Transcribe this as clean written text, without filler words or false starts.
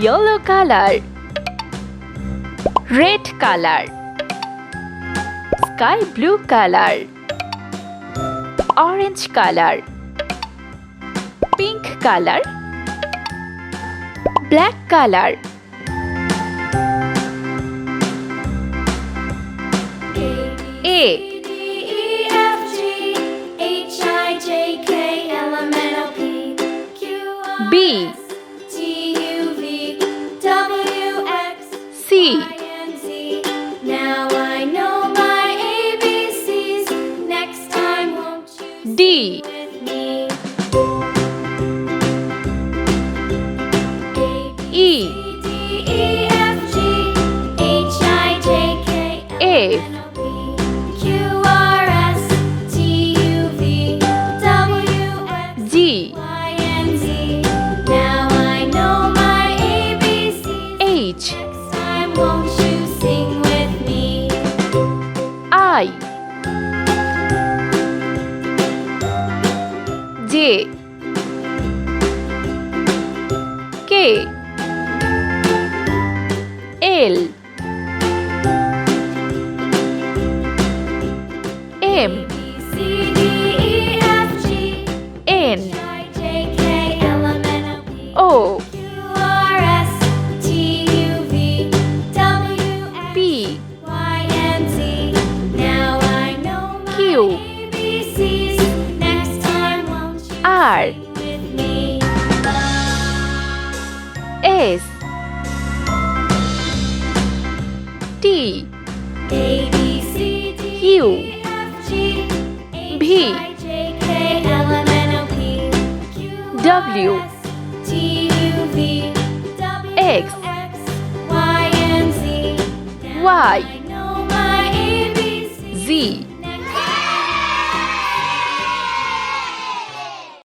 yellow color, red color, sky blue color, orange color, pink color, black color. A, B, C, Now I know my ABCs. Next time, won't you D, with me? E, D, E, F, G, H, I, J, K, L, F, M, N, O, P, Q, R, S, T, U, V, W, X, G, Y, and Z. Now I know my ABCs. H, Next time, won't you sing with me? I, J, K, L, M, B, C, D, E, F, G, N, I, J, K, L, M, N, O, P, O, Q, R, S, T, U, V, W, X, P, Y, and Z. Now I know my Q, ABCs. Next time, won't you R, sing with me? S, T, A, B, C, D, Q, E, F, G, H, V, I, J, K, L, M, N, O, P, Q, W, R, S, T, U, V, W, X, Y, and Z. Now Y, I know my ABCs. Z.